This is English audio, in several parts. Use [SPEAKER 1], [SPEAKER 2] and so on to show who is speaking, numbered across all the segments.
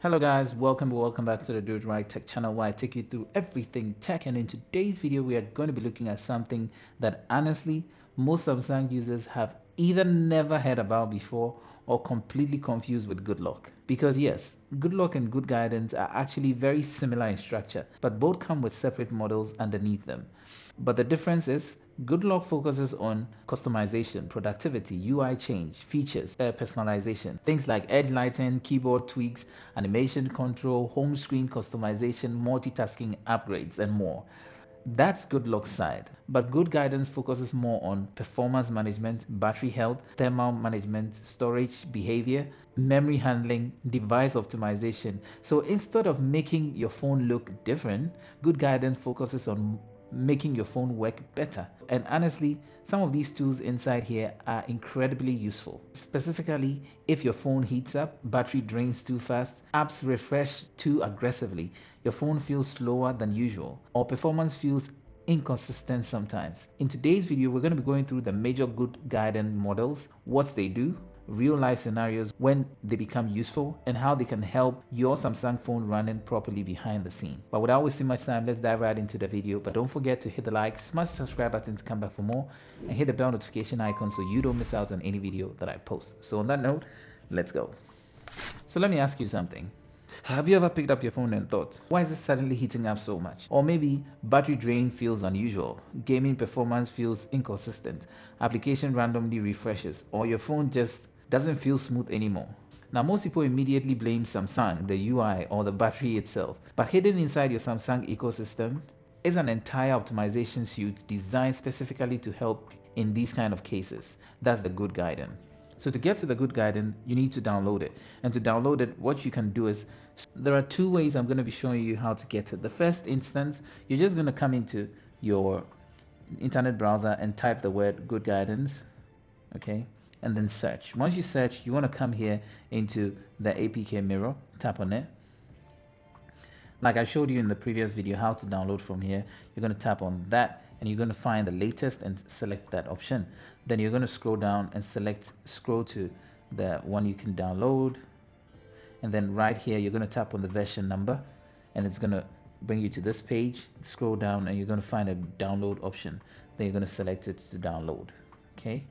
[SPEAKER 1] Hello guys, welcome back to the Do It Right Tech channel where I take you through everything tech, and in today's video we are going to be looking at something that honestly most Samsung users have either never heard about before or completely confused with Good Lock. Because yes, Good Lock and Good Guidance are actually very similar in structure, but both come with separate models underneath them. But the difference is Good Lock focuses on customization, productivity, UI change, features, personalization, things like edge lighting, keyboard tweaks, animation control, home screen customization, multitasking upgrades, and more. That's Good Lock's side. But Good Guidance focuses more on performance management, battery health, thermal management, storage behavior, memory handling, device optimization. So instead of making your phone look different, Good Guidance focuses on making your phone work better. And honestly, some of these tools inside here are incredibly useful. Specifically, if your phone heats up, battery drains too fast, apps refresh too aggressively, your phone feels slower than usual, or performance feels inconsistent sometimes. In today's video, we're going to be going through the major Good Guidance models, what they do, real life scenarios when they become useful, and how they can help your Samsung phone running properly behind the scene. But without wasting much time, let's dive right into the video. But don't forget to hit the like, smash the subscribe button to come back for more, and hit the bell notification icon so you don't miss out on any video that I post. So on that note, let's go. So let me ask you something. Have you ever picked up your phone and thought, why is it suddenly heating up so much? Or maybe battery drain feels unusual, gaming performance feels inconsistent, application randomly refreshes, or your phone just doesn't feel smooth anymore. Now, most people immediately blame Samsung, the UI, or the battery itself. But hidden inside your Samsung ecosystem is an entire optimization suite designed specifically to help in these kind of cases. That's the Good Guidance. So to get to the Good Guidance, you need to download it. And to download it, what you can do is, there are two ways I'm going to be showing you how to get it. The first instance, you're just going to come into your internet browser and type the word Good Guidance, okay? And then search. Once you search, you want to come here into the APK mirror, tap on it. Like I showed you in the previous video how to download from here, you're going to tap on that and you're going to find the latest and select that option. Then you're going to scroll down and scroll to the one you can download. And then right here, you're going to tap on the version number and it's going to bring you to this page. Scroll down and you're going to find a download option. Then you're going to select it to download. Okay.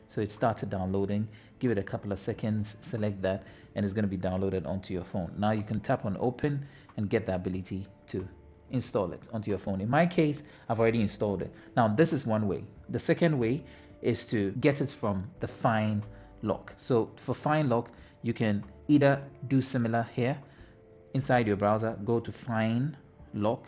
[SPEAKER 1] So it started downloading. Give it a couple of seconds, select that, and it's going to be downloaded onto your phone. Now you can tap on open and get the ability to install it onto your phone. In my case, I've already installed it. Now this is one way. The second way is to get it from the Find Lock. So for Find Lock, you can either do similar here inside your browser, go to Find Lock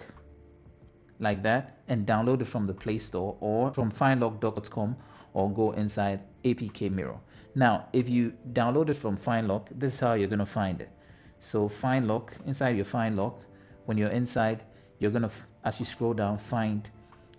[SPEAKER 1] like that and download it from the Play Store or from findlock.com, or go inside APK Mirror. Now, if you download it from FindLock, this is how you're going to find it. So FindLock, inside your FindLock, when you're inside, you're going to, as you scroll down, find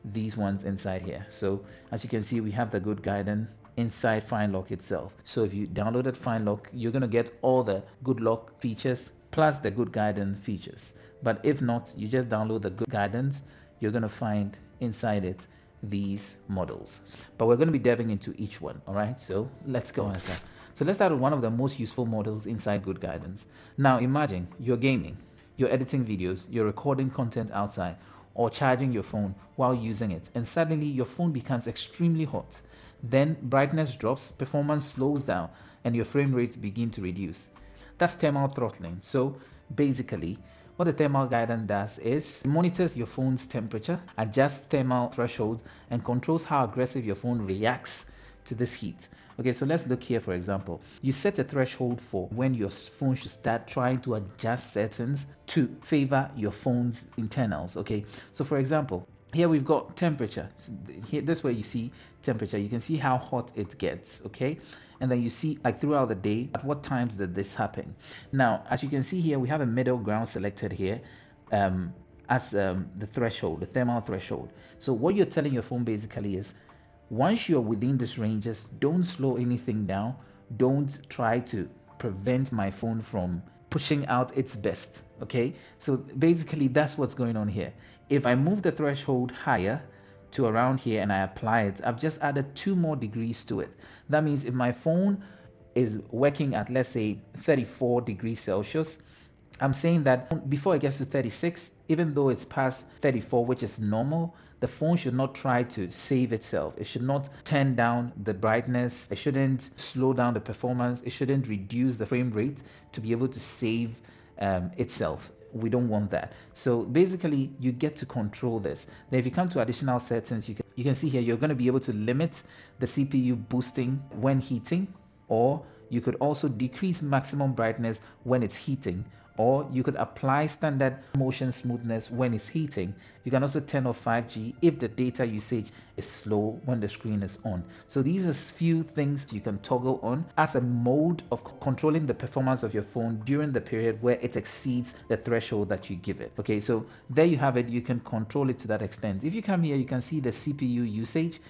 [SPEAKER 1] these ones inside here. So as you can see, we have the Good Guidance inside FindLock itself. So if you downloaded FindLock, you're going to get all the Good Lock features plus the Good Guidance features. But if not, you just download the Good Guidance, you're going to find inside it these models. But we're going to be delving into each one. All right, so let's go on. So let's start with one of the most useful models inside Good Guidance. Now imagine you're gaming, you're editing videos, you're recording content outside, or charging your phone while using it, and suddenly your phone becomes extremely hot. Then brightness drops, performance slows down, and your frame rates begin to reduce. That's thermal throttling. So basically, what the thermal guidance does is it monitors your phone's temperature, adjusts thermal thresholds, and controls how aggressive your phone reacts to this heat. Okay, so let's look here. For example, you set a threshold for when your phone should start trying to adjust settings to favor your phone's internals. Okay, so for example, here we've got temperature. So here, this way you see temperature. You can see how hot it gets, okay? And then you see like throughout the day, at what times did this happen? Now, as you can see here, we have a middle ground selected here as the threshold, the thermal threshold. So what you're telling your phone basically is, once you're within these ranges, don't slow anything down. Don't try to prevent my phone from pushing out its best. Okay, so basically that's what's going on here. If I move the threshold higher to around here and I apply it, I've just added 2 more degrees to it. That means if my phone is working at, let's say, 34 degrees Celsius, I'm saying that before it gets to 36, even though it's past 34, which is normal, the phone should not try to save itself. It should not turn down the brightness. It shouldn't slow down the performance. It shouldn't reduce the frame rate to be able to save itself. We don't want that. So basically, you get to control this. Then if you come to additional settings, you can see here you're going to be able to limit the CPU boosting when heating, or you could also decrease maximum brightness when it's heating, or you could apply standard motion smoothness when it's heating. You can also turn off 5G if the data usage is slow when the screen is on. So these are few things you can toggle on as a mode of controlling the performance of your phone during the period where it exceeds the threshold that you give it. Okay, so there you have it. You can control it to that extent. If you come here, you can see the CPU usage.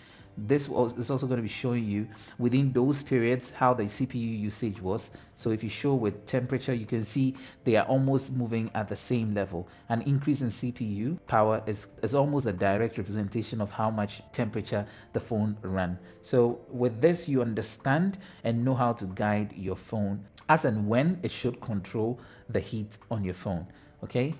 [SPEAKER 1] This is also going to be showing you within those periods how the CPU usage was. So if you show with temperature, you can see they are almost moving at the same level. An increase in CPU power is almost a direct representation of how much temperature the phone ran. So with this, you understand and know how to guide your phone as and when it should control the heat on your phone. Okay,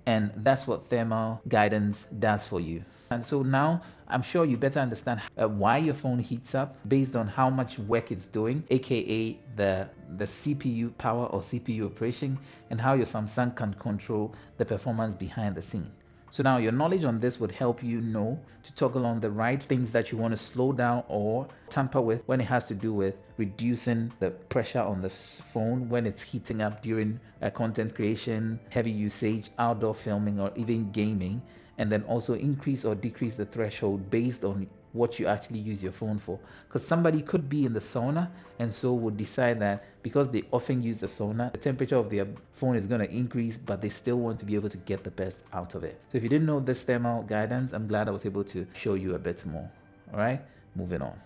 [SPEAKER 1] and that's what thermal guidance does for you. And so now I'm sure you better understand why your phone heats up based on how much work it's doing, aka the CPU power or CPU operation, and how your Samsung can control the performance behind the scene. So now your knowledge on this would help you know to toggle on the right things that you want to slow down or tamper with when it has to do with reducing the pressure on the phone when it's heating up during content creation, heavy usage, outdoor filming, or even gaming, and then also increase or decrease the threshold based on what you actually use your phone for. Because somebody could be in the sauna and so would decide that because they often use the sauna, the temperature of their phone is going to increase, but they still want to be able to get the best out of it. So if you didn't know this thermal guidance, I'm glad I was able to show you a bit more. All right, moving on.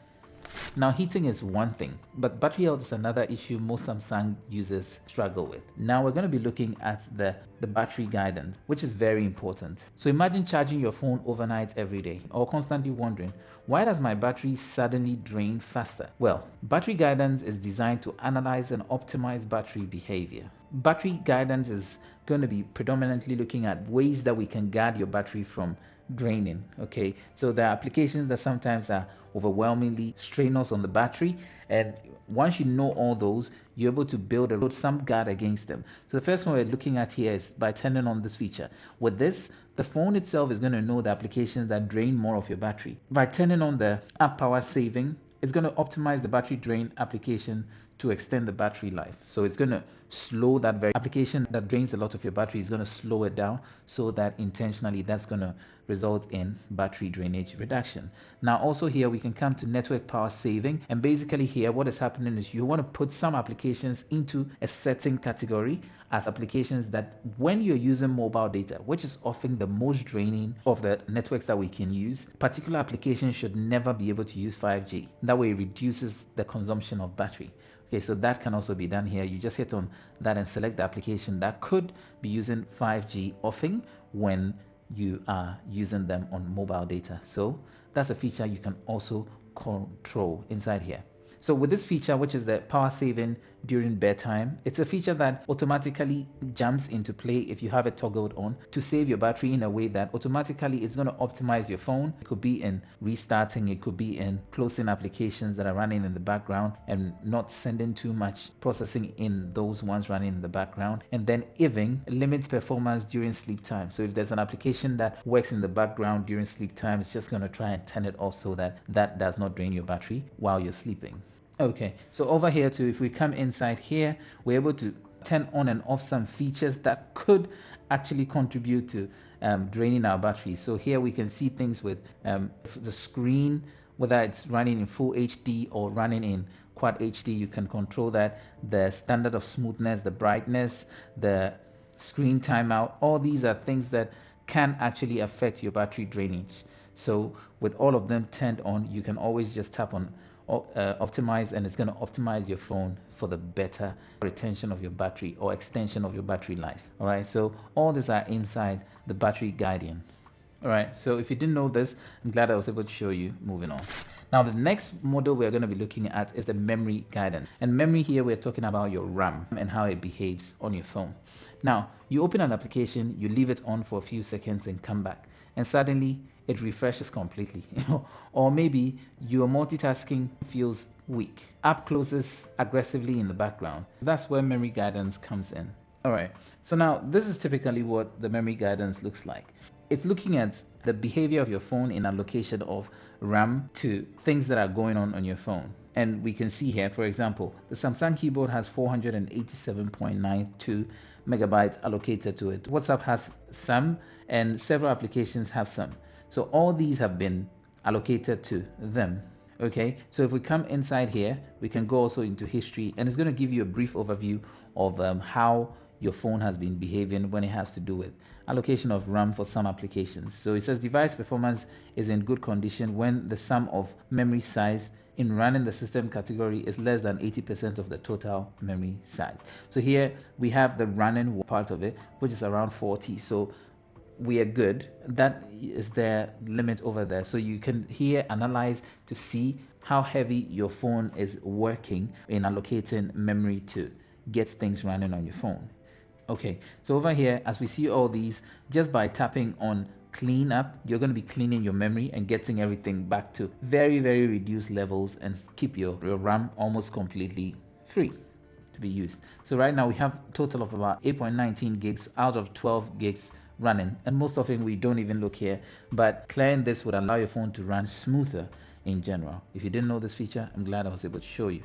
[SPEAKER 1] Now, heating is one thing, but battery health is another issue most Samsung users struggle with. Now, we're going to be looking at the battery guidance, which is very important. So imagine charging your phone overnight every day or constantly wondering, why does my battery suddenly drain faster? Well, battery guidance is designed to analyze and optimize battery behavior. Battery guidance is going to be predominantly looking at ways that we can guard your battery from draining. Okay, so there are applications that sometimes are overwhelmingly strenuous on the battery, and once you know all those, you're able to build some guard against them. So the first one we're looking at here is by turning on this feature. With this, the phone itself is going to know the applications that drain more of your battery. By turning on the app power saving, it's going to optimize the battery drain application to extend the battery life. So it's going to slow that very application that drains a lot of your battery, is going to slow it down, so that intentionally that's going to result in battery drainage reduction. Now also here we can come to network power saving, and basically here what is happening is you want to put some applications into a certain category as applications that when you're using mobile data, which is often the most draining of the networks that we can use, particular applications should never be able to use 5G. That way it reduces the consumption of battery. Okay, so that can also be done here. You just hit on that and select the application that could be using 5G often when you are using them on mobile data. So that's a feature you can also control inside here. So with this feature, which is the power saving during bedtime, it's a feature that automatically jumps into play if you have it toggled on to save your battery in a way that automatically it's going to optimize your phone. It could be in restarting, it could be in closing applications that are running in the background and not sending too much processing in those ones running in the background, and then even limit performance during sleep time. So if there's an application that works in the background during sleep time, it's just going to try and turn it off so that that does not drain your battery while you're sleeping. Okay, so over here too, if we come inside here, we're able to turn on and off some features that could actually contribute to draining our battery. So here we can see things with the screen, whether it's running in full HD or running in quad HD, you can control that. The standard of smoothness, the brightness, the screen timeout, all these are things that can actually affect your battery drainage. So with all of them turned on, you can always just tap on optimize, and it's going to optimize your phone for the better retention of your battery or extension of your battery life. All right, so all these are inside the battery guardian. All right, so if you didn't know this, I'm glad I was able to show you. Moving on. Now, the next model we're going to be looking at is the memory guidance. And memory here, we're talking about your RAM and how it behaves on your phone. Now, you open an application, you leave it on for a few seconds and come back, and suddenly it refreshes completely. Or maybe your multitasking feels weak. App closes aggressively in the background. That's where memory guidance comes in. All right, so now this is typically what the memory guidance looks like. It's looking at the behavior of your phone in allocation of RAM to things that are going on your phone. And we can see here, for example, the Samsung keyboard has 487.92 megabytes allocated to it. WhatsApp has some, and several applications have some. So all these have been allocated to them. Okay, so if we come inside here, we can go also into history, and it's going to give you a brief overview of how your phone has been behaving when it has to do with allocation of RAM for some applications. So it says device performance is in good condition when the sum of memory size in running the system category is less than 80% of the total memory size. So here we have the running part of it, which is around 40. So we are good. That is their limit over there. So you can here analyze to see how heavy your phone is working in allocating memory to get things running on your phone. Okay, so over here, as we see all these, just by tapping on clean up, you're going to be cleaning your memory and getting everything back to very, very reduced levels and keep your RAM almost completely free to be used. So right now we have a total of about 8.19 gigs out of 12 gigs running, and most often we don't even look here, but clearing this would allow your phone to run smoother in general. If you didn't know this feature, I'm glad I was able to show you.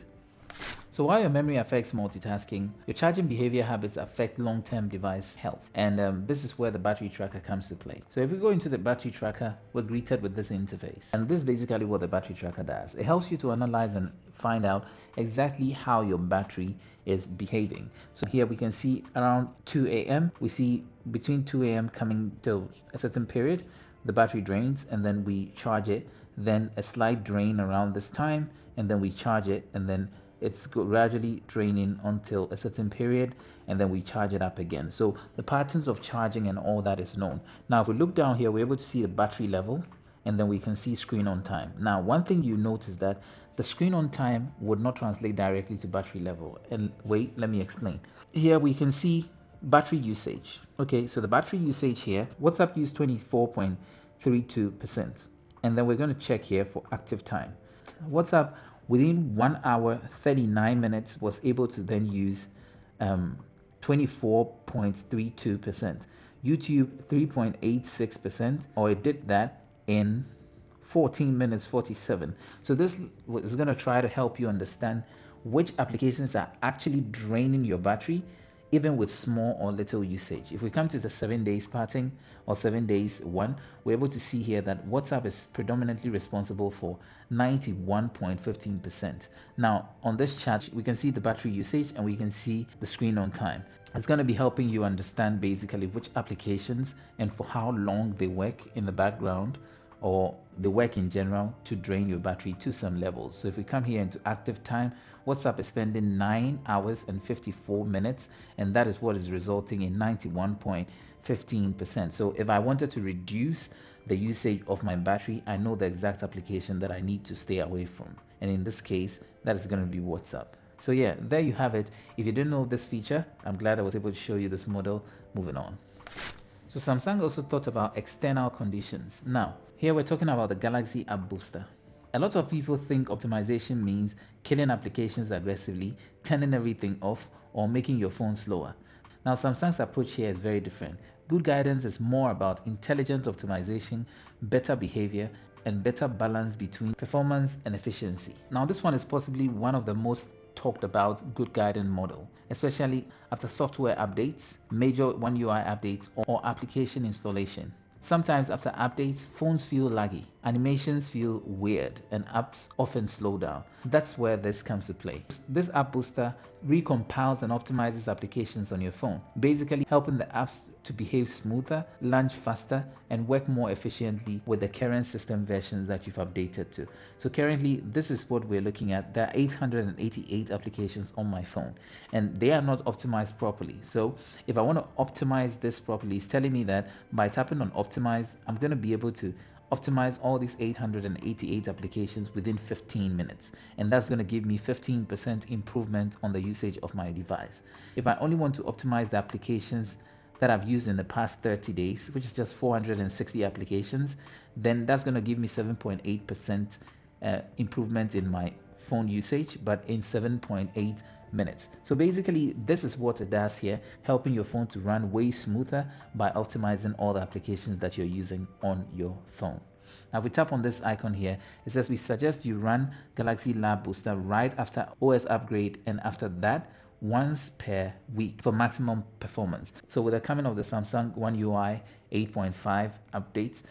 [SPEAKER 1] So while your memory affects multitasking, your charging behavior habits affect long-term device health. And this is where the battery tracker comes to play. So if we go into the battery tracker, we're greeted with this interface. And this is basically what the battery tracker does. It helps you to analyze and find out exactly how your battery is behaving. So here we can see around 2 a.m. We see between 2 a.m. coming till a certain period, the battery drains and then we charge it. Then a slight drain around this time and then we charge it, and then it's gradually draining until a certain period, and then we charge it up again. So the patterns of charging and all that is known. Now if we look down here, we're able to see the battery level, and then we can see screen on time. Now one thing you notice that the screen on time would not translate directly to battery level. And wait, let me explain. Here we can see battery usage. Okay, so the battery usage here, WhatsApp used 24.32%. And then we're going to check here for active time. WhatsApp within 1 hour 39 minutes was able to then use 24.32%. YouTube 3.86%, or it did that in 14 minutes 47. So this is going to try to help you understand which applications are actually draining your battery even with small or little usage. If we come to the 7 days pattern or 7 days one, we're able to see here that WhatsApp is predominantly responsible for 91.15%. Now on this chart, we can see the battery usage and we can see the screen on time. It's going to be helping you understand basically which applications and for how long they work in the background, or the work in general, to drain your battery to some levels. So if we come here into active time, WhatsApp is spending 9 hours and 54 minutes, and that is what is resulting in 91.15%. So if I wanted to reduce the usage of my battery, I know the exact application that I need to stay away from, and in this case that is going to be WhatsApp. So yeah, there you have it. If you didn't know this feature, I'm glad I was able to show you this model. Moving on. So Samsung also thought about external conditions. Now, here we're talking about the Galaxy App Booster. A lot of people think optimization means killing applications aggressively, turning everything off, or making your phone slower. Now, Samsung's approach here is very different. Good guidance is more about intelligent optimization, better behavior, and better balance between performance and efficiency. Now, this one is possibly one of the most talked about good guidance model, especially after software updates, major One UI updates, or application installation. Sometimes after updates, phones feel laggy, animations feel weird, and apps often slow down. That's where this comes to play. This app booster recompiles and optimizes applications on your phone, basically helping the apps to behave smoother, launch faster, and work more efficiently with the current system versions that you've updated to. So currently, this is what we're looking at. There are 888 applications on my phone, and they are not optimized properly. So if I want to optimize this properly, it's telling me that by tapping on optimize, I'm going to be able to optimize all these 888 applications within 15 minutes, and that's going to give me 15% improvement on the usage of my device. If I only want to optimize the applications that I've used in the past 30 days, which is just 460 applications, then that's going to give me 7.8% improvement in my phone usage, but in 7.8 minutes. So basically, this is what it does here, helping your phone to run way smoother by optimizing all the applications that you're using on your phone. Now, if we tap on this icon here, it says we suggest you run Galaxy Lab Booster right after OS upgrade, and after that, once per week for maximum performance. So with the coming of the Samsung One UI 8.5 updates,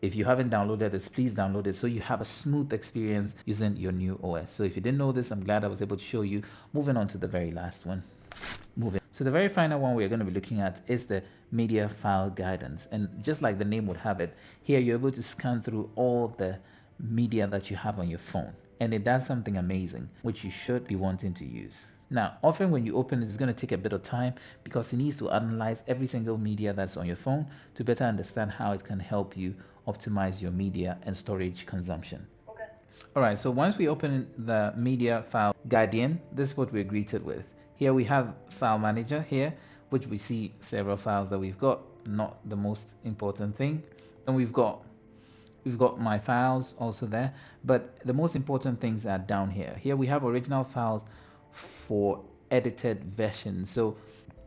[SPEAKER 1] if you haven't downloaded this, please download it so you have a smooth experience using your new OS. So if you didn't know this, I'm glad I was able to show you. Moving on to the very last one. So the very final one we're going to be looking at is the media file guidance. And just like the name would have it, here you're able to scan through all the media that you have on your phone. And it does something amazing, which you should be wanting to use. Now, often when you open it, it's going to take a bit of time because it needs to analyze every single media that's on your phone to better understand how it can help you optimize your media and storage consumption. Okay. All right, so once we open the media file guardian, this is what we're greeted with. Here we have file manager here, which we see several files that we've got, not the most important thing. And we've got my files also there, but the most important things are down here. Here we have original files for edited versions. So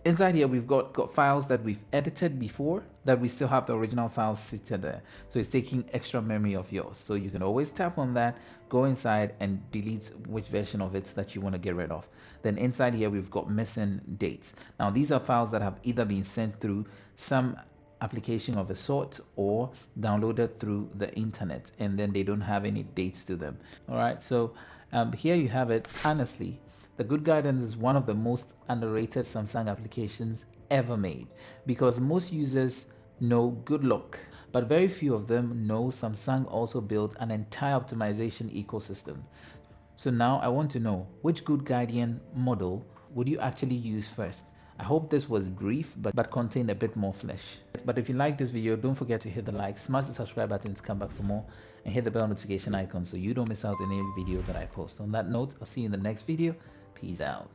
[SPEAKER 1] inside here we've got files that we've edited before that we still have the original files sitting there. So it's taking extra memory of yours. So you can always tap on that, go inside and delete which version of it that you want to get rid of. Then inside here we've got missing dates. Now these are files that have either been sent through some application of a sort or downloaded through the internet, and then they don't have any dates to them. All right, so here you have it. Honestly, the Good Guidance is one of the most underrated Samsung applications ever made because most users know Good Look, but very few of them know Samsung also built an entire optimization ecosystem. So now I want to know, which Good Guardian model would you actually use first? I hope this was brief but contained a bit more flesh. But if you like this video, don't forget to hit the like, smash the subscribe button to come back for more, and hit the bell notification icon so you don't miss out on any video that I post. On that note, I'll see you in the next video. Peace out.